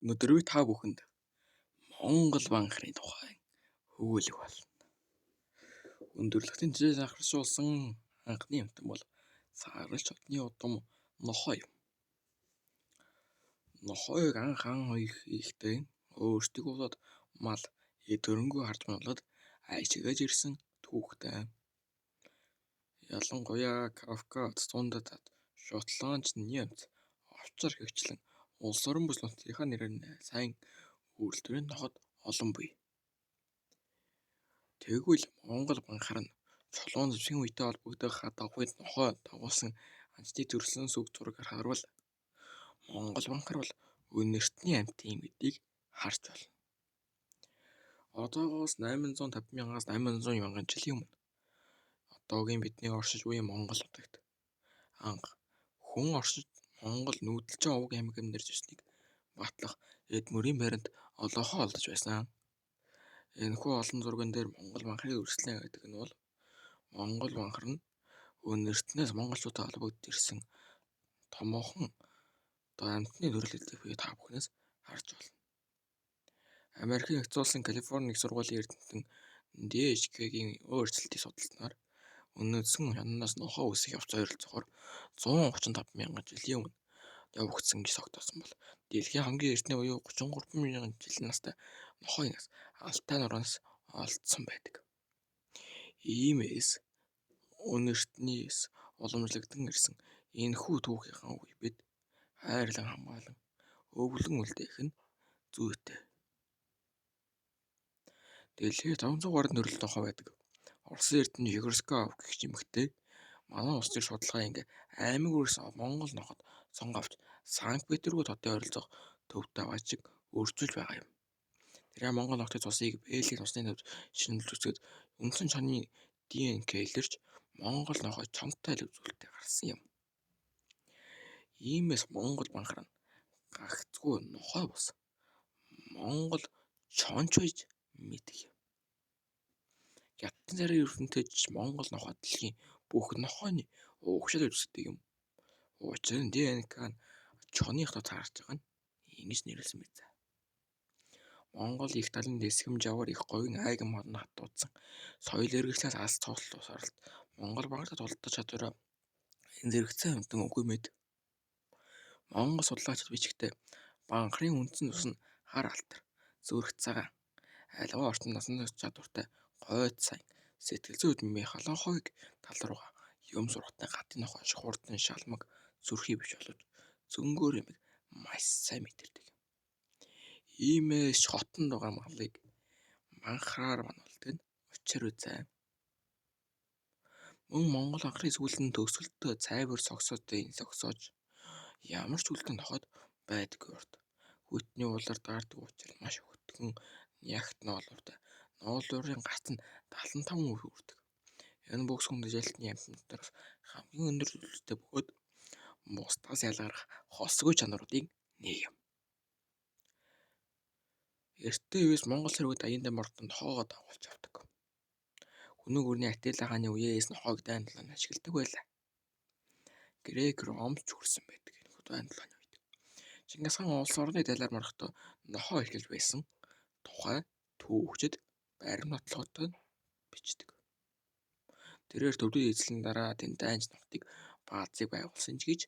Өнөөдөр би та бүхэнд Монгол банхрын тухай хөвөөлөх болно. Өндөрлөгтийн жишээ завхаршуулсан анхны амтан бол сааралч хотны удам нохой юм. Нохойг анх ан хийхдээ өөртөө болоод мал эдгэрэнгүй харж манлаад айшигаж ирсэн түүхтэй. Ялангуяа Кавказ, Дундад, Шотланд, Немц, Овчар хэгчлэн улс орон бүс нутгийнхаа нэрээр сайн үйлдвэрийн ноход олон бий. Тэгвэл Монгол банхар нь чулуун зэвсгийн үетэй холбогдох давхын нохой дагуулсан анчны төрсөн сүг зургаар харуул Монгол банхар бол үнэртний амьтын гэдгийг харж байна. Одоогоос 850,000-аас 800,000 жилийн өмнө одоогийн бидний оршиж буй Монгол нутагт анх хүн оршиж Монгол нүүдэлчин овог аймаг амьдарч байсныг батлах эд мөрийн баримт олоохоо олдож байсан. Энэхүү олон зурган дээр Монгол банхрыг үргэлжлэн гэдэг нь бол Монгол банхар нь үнэртнээс монголчуудад холбогдож ирсэн томоохон амьтны төрөл гэдгийг та бүхнээс харж байна. Америкийн нэгдсэн улсын Калифорни их сургуулийн эрдэмтэн ДХК-гийн өөрчлөлтийг судалснаар үнэтсэн хянанаас нохой үсэх явц ойролцоогоор 135,000 жилийн өмнө явагдсан гэж тогтоосон бол дэлхийн хамгийн эртний буюу 33,000 жилийн настай нохойнаас алтай нураас олдсон байдаг. Иймээс үнэртнээс уламжлагдсан ирсэн энэхүү түүхийнхаа үе бид хайрлан хамгаалан өвлөн үлдээх нь зүйтэй. Дэлхийд 500 гаруй төрөл нохой байдаг. Оросын эрдэмтэн Егорсков гэх эмэгтэй манай улсын судалгаа ингээ аймаг үрс Монгол ноход сонгоовч Санкт-Петербург хотын ойролцоох төвтэй аваачиг өөрчилж байгаа юм. Тэр Монгол нохтой цусыг бээлийн цусны төвд шинжилж үзээд үндсэн чонын ДНК илэрч Монгол нохой чонтой л үзүүлэлттэй гарсан юм. Иймээс Монгол банхар нь гагцгүй нохой бус Монгол чонч байж мэдэх юм. Хятадын царийн ертөнцөд Монгол нохой дэлхийн бүх нохойны угшаал үздэг юм. Учир нь ДНК нь чоных дот харж байгаа нь ингэж нэрлсэн биз. Монгол их талын дэсгэмж аваар их говийн айган модон хатуудсан соёл эргэжлээс алс цогцол усаралт Монгол банхарт тулдаж чадвараа зэрэгцэн амтан үгүй мэд. Монгол судлаачид бичгтээ банхрын үндсэн тус нь хар алтар, зүрх цагаан, аливаа орчинд насан чадвартай гойд сайн, сэтгэл зүйд механохойг тал руугаа юм сургатай гатын нохой хурдан шалмаг зүрхий биш боловч зөнгөөр юм маш сайн мэдэрдэг. Иймээс хотонд байгаа малыг банхраар мануулдаг нь учир үзээ. Мөн Монгол банхрын сүүлэн төгсгөлтөө цайвар согсоотой согсоож ямар ч үлдэн нохойд байдаггүй урт. Хүйтний улаар даардаг учраас маш хөтгөн ягт ноолууртай. Ноолуурын гарц нь 75 хүрдэг. Энэ бүс хүнд жилтний амьтнуудаас хамгийн өндөр зүйлстэй бөгөөд бусдаас ялгарах хосгүй чанаруудын нэг юм. Эртний үеэс Монгол цэргүүд аяндаа мордонд хоогоо дагуулж авдаг. Хүнүг өрний Аттила хааны үеэс нохойг дайн талаанд ашигладаг байлаа. Грек, Ромч хүрсэн байдаг энэ дайн талааны үед. Чингис хаан улс орны далайр морхдоо нохой эрхэлж байсан тухай түүхчид баримт нотлоход бичдэг. Тэрээр төвдөд эзлэн дараа тэнд дайнч нотыг баазыг байгуулсан ч гэж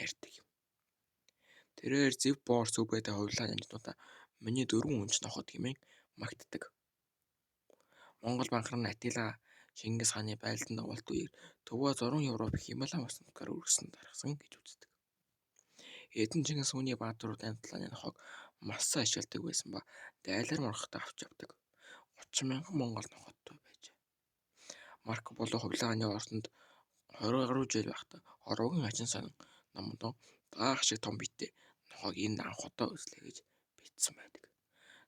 ярьдаг юм. Тэрээр зөв боор сүбэдэ хувилаа амжнуудаа миний 4 үнч ноход гэмээн магтдаг. Монгол банхар нь Аттила Чингис хааны байлдан давалт үеэр Төвөө Зорон Европ Хималай мос нутгаар үргэлжлэн дарахсан гэж үздэг. Эдэн Чингис үүний баатарууд амтлааны нохойг маш сайн ашигладаг байсан ба дайлаар моргоход авч явдаг. 30,000 Монгол нохойтой байжээ. Марко Поло хувилааны ордонд 20 гаруй жил байхдаа ороогийн ачин сонин номдоо даах шиг том битээ нохойг энд анх удаа үзлээ гэж бичсэн байдаг.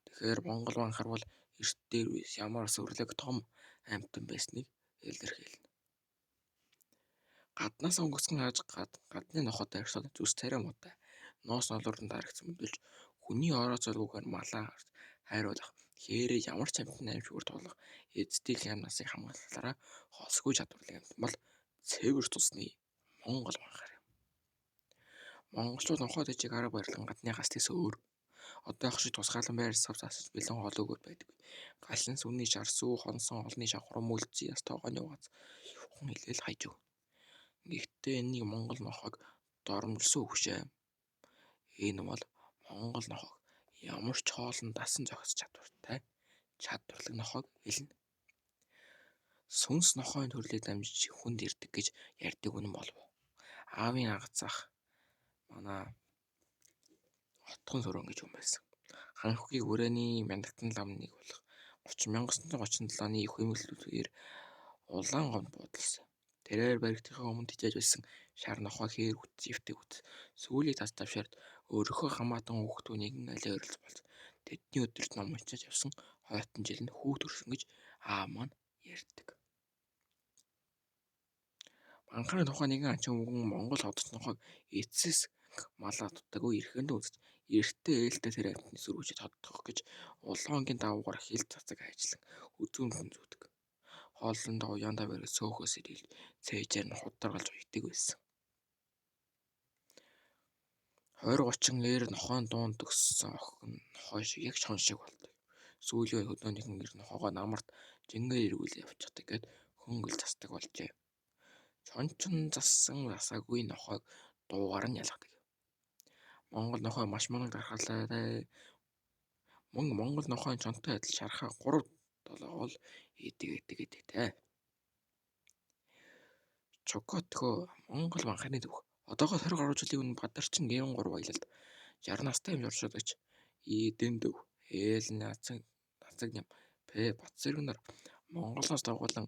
Тэгэхээр Монгол банхар бол эрт дээр үес ямар сүрлэг том амьтан байсныг илэрхийлнэ. Гаднаас өнгөцгөн харж гадны ноход арьсууд зүс царай муутай ноос ноолуурын дарагдсан мөдөлж хүний орооцоолгүйгээр малаа гарч хайруулах хээрээ ямар ч амьтан аимшигур тулах эцдийг хямнасыг хамгаалахлаараа холсгүй чадварлаг амьтан бол цэвэр тусны Монгол банхар юм. Монголчууд нохой дэжиг арга барилан гадныхаас тэс өөр Одоо яг шиг тусгаалan байр сав засаж бэлэн хоол өгөөд байдаггүй. Галын сүмний шар сүү хонсон олны шавхрам үлдсэн яс тоогооны угааз ухаан хилээл хайж өг. Гэхдээ энийг Монгол нохойг доромжилсон үгшээ. Энэ бол Монгол нохойг ямар ч хоолн дасан зохицох чадварлаг нохойг хэлнэ. Сүнс нохойн төрлийг дамжиж хүнд ирдэг гэж ярьдаг үнэн болов. Аавын агцах манай отхон сөрөн гэж хүн байсан. Ханхугийг хүрээний мяндагтан ламныг болох 1937 оны их хэмжлэлээр улаан гомд буудалсан. Тэрээр баригдахын өмнө тижээж байсан шар нохой хээр эвтэг үт. Сүүлийг тас тавшаад өөрийнхөө хамаатан хүүхдүүд нэгэн алей ойролцох болсон. Тэдний өдөрт ном уншиж явсан хойтон жил нь хүүхд төрсөн гэж аав маань ярьдаг. Анхны тухай нэгэн анчин өвгөн Монгол хотч нохойг эцэс малаа дутаагүй эрхэнд үзэж эрттэй ээлтэй тэр амьтны сүрүүчэд тодтогох гэж улаангийн давуугаар хил цацаг ажиллан үзүүн зүүдэг. Хооллондоо уяндаа барих сөөхөөс ирэл цээжээр нь хударгалж уйдаг байсан. 20-30 ээр нохойн дунд төгссөн охин нохой шиг яг шон шиг болдог. Сүүлийн хөдөөнийхэн ир нохойгоо намарт жингээр эргүүл явчихдаг гэд хөнгөл засдаг болжээ. Чончин зассан засаагүй нохойг дуугаар нь ялгадаг. Монгол нохой маш мунаг дархалаатай. Монгол нохойн чонтой адил шархаа 3-7 гол идэг те. Чокотхөө Монгол манхны түүх. Одоогоос 20 гаруй жилийн өмнө Бадарчин Гэрэн 3 аялалд 60 настай юм журшлагч Эдэн Дөв, Ээлэн Нацаг ням, Батцэрэг нар Монголоос дагуулan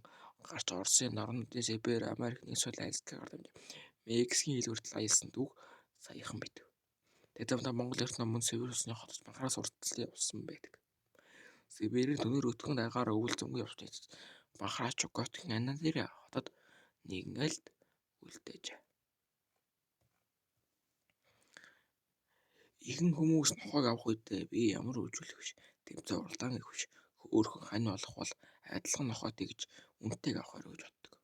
гарч Оросын нарнуудын Сибирь, Америк нэгдсэн айлслагаар дамжиж Мексикийн хил хүртэл аялсан түүх саяхан бит. Тэгээд замдаа Монгол эрт ном мөн Сибирь усны хотод банхараас урталсан явсан байдаг. Сибирийн төнөр өтгөн дагаараа өвөл зөнгөө явсан гэж банхараа Чукотгийн Анадырь хотод нэгэн айлд үлдээж. Ихэнх хүмүүс нохойг авах үедээ би ямар үйлчлэх биш. Тэмцээ уралдаан гэх биш. Өөрхөн хань болох бол адилхан нохойтой гэж үнэтэйг авахар гэж боддог.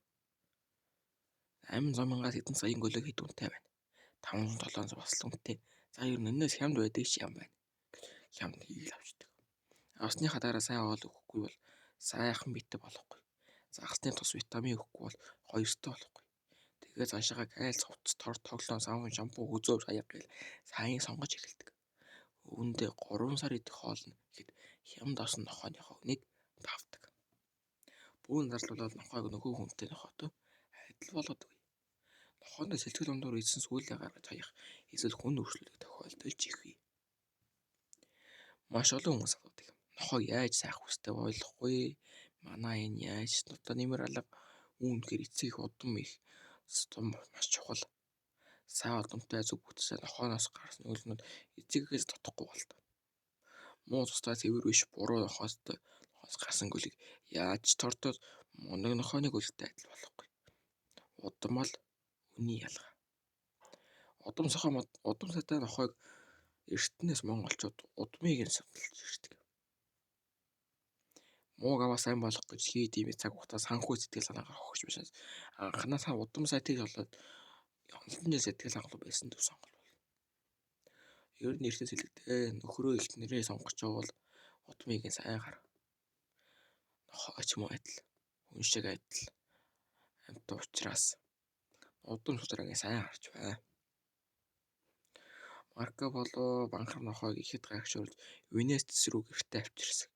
800,000-аас хэдэн саяын гөлөг хэд үнэтэй байна. 500-700 бас л үнэтэй. За ер нь энэс хямд байдаг ч юм байна. Хямд хийгээл авчдаг. Авсныхаа дараа сайн хоол өгөхгүй бол сайхан битээ болохгүй. Загасны тус витамин өгөхгүй бол хоёртой болохгүй. Тэгээд цаашаага гайлс хувцас тор тоглоом савн шампунь хүзөөв хаяг гээл сайн сонгож эхэлдэг. Өвөндөө 3 сар идэх хоолно гэхэд хямд осон нохойныхоо үнийг давдаг. Бүүн зарлуулаад нохойг нөхөө хүнтэй нохойтой адил болгодог. Нохойно сэлтгэл ундуур ийдсэн сүүлээ гаргаж хаях эсвэл хүн өршлөлөг тохиолдолж ихвээ. Маш олон хүмүүс асуудаг. Нохойг яаж сайх хүстэй ойлгохгүй. Манай энэ яаж нутаа нэмэр алга үүнхээр эцэг их удам их стом маш чухал. Сайн удамтай зүг бүтсээ нохойноос гарсан үлнүүд эцэгээс дутахгүй болдог. Муу цустай цэвэр биш буруу нохоос гарсан гөлийг яаж тордоод мундаг нохойныг өлтөй адил болохгүй. Удам л үний ялгаа. Удам сайтай нохойг эртнээс монголчууд удмыг нь судалж ирдэг. Мууг аваа сайн болох гэж хийд ийм цаг хугацаас санхүү сэтгэл санаагаар хогч бишээс анханасаа удам сайтыг болоод хонолтон жил сэтгэл хангалуун байсан төв сонгол бол. Ер нь эртнээс хэлэхдээ нөхрөө ихтнэрээ сонгож явал удмыг нь сайн гар. Нохой ч юм уу адил. Хүн шиг адил. Амт учраас удам шударгааг сайн харж бай. Марко Поло банхар нохойг ихэд гайхшруулж Венец рүү гэртээ авчирсан.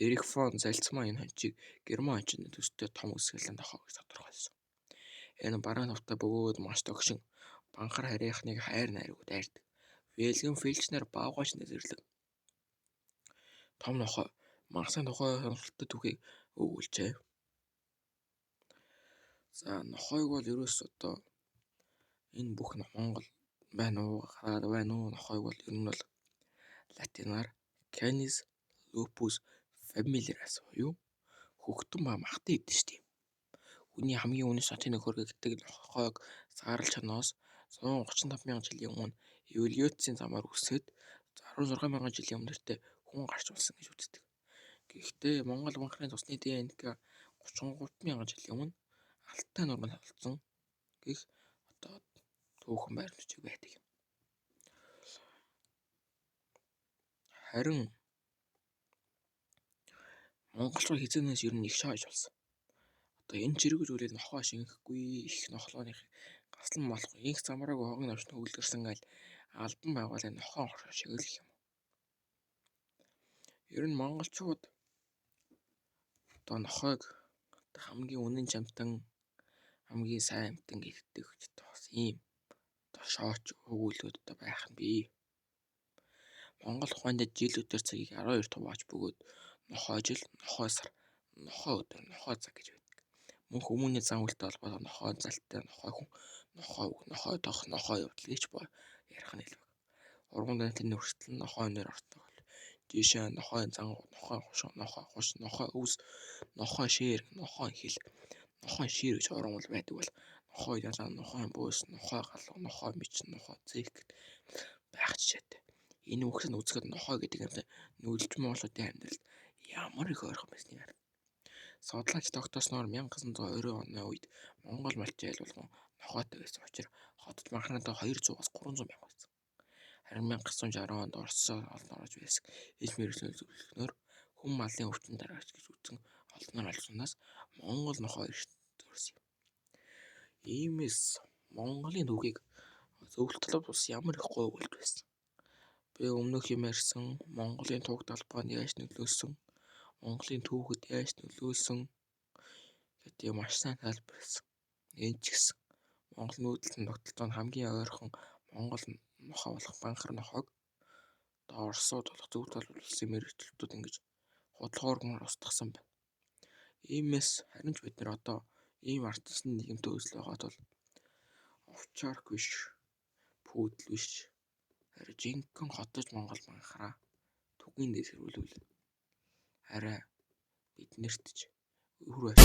Эрих фон Зальцман энэ хончийг Герман хончны төстэй том үсгэлэн нохой гэж тодорхойлсон. Энэ баруун тавтай бөгөөд маш тогшин банхар харийнхныг хайр найргууд айрдаг. Вэлгэн Фельчнер баавгайч нэзэрлэг. Том нохой Марсын тухай сонирхолтой түүхийг өгүүлжээ. За нохойг бол ерөөс одоо энэ бүх Монгол байна уу гараад байна уу нохойг бол ер нь бол латинаар Canis lupus familiaris буюу хөхтөн ба махтан идэж тийм. Хүний хамгийн үнэ шатны нөхөр гэдэг нохойг саарл чаноос 135,000 жилийн өмнө эволюцийн замаар үсгээд 16,000 жилийн өмнөртөө хүн гарч болсон гэж үздэг. Гэхдээ Монгол банхны цусны ДНК 33,000 жилийн өмнө Алтай нурманд холдсон гэх одоо түүхэн байр нутгийг байдаг юм. Харин монголчууд хизээнээс ер нь их шааж болсон. Одоо энэ чирэг зүйлийг нохоо шингэхгүй их нохлооны гаслан болох инх замраг хогны навчны хөвлөрсөн гал албан байгууллагын нохоо шиг л юм. Ер нь монголчууд одоо нохойг хамгийн үнэн чамтан хамгийн сайн амтан гэлдэг хүчтэй бас ийм одоо шооч өгүүлбэрүүд одоо байх нь бий. Монгол ухаанд жил өдөр цагийг 12 тувааж бөгөөд нохой жил, нохой сар, нохой өдөр, нохой цаг гэж байдаг. Мөнх хүмүүний зан үйлтэй холбоотой нохой залтай, нохой хүн, нохой үг, нохой дох, нохой явдал гэж ярих нь хэлбэг. Урган дэнтний хүртэл нохой нэр ортдог. Жишээ нь нохой зан, нохой хуш, нохой өвс, нохой шээр, нохой хил, нохой шир гэж ургамал байдаг бол нохой ялаа, нохой буус, нохой галуу, нохой мич, нохой зэк байх жишээтэй. Энэ үгсийг үзэхэд нохой гэдэг юм нөлж монголчуудын амьдралд ямар их ойрхон байсныг харна. Судлаач тогтоосноор 1920 оны үед Монгол малчин айл болгон нохойтой байсан учраас хотод манхнадаа 200-аас 300 мянга байсан. Харин 1960 онд Оросоор олон орж байсан иж мэргэжлийн зөвлөлтөөр хүн малын өвчин дараагч гэж үзэн олдноор алжснаас Монгол нохой төрсөн юм. Иймээс Монголын түүхийг зөвлөлтөд бас ямар их гой болж байсан. Би өмнөх юм ярьсан Монголын түүх талбайд яаж нөлөөлсөн, Монголын түүхэд яаж нөлөөлсөн гэдэг маш сайн тайлбарласан. Энэ ч гэсэн Монгол нүүдэлтэн тогтолцоонд хамгийн ойрхон Монгол нохой болох банхар нохойг Оросууд болох зөв толгойлсон мэргэжилтүүд ингэж худлахуурмаар устгасан байна. Иймээс харин ч бид нэр одоо ийм ардчилсан нийгэмтэй үзэл байгаад бол овчарк биш, пүүдл биш, харин жинхэнэ хотож Монгол банхараа түгийн дээр сэрүүлвэл арай биднэрт ч үр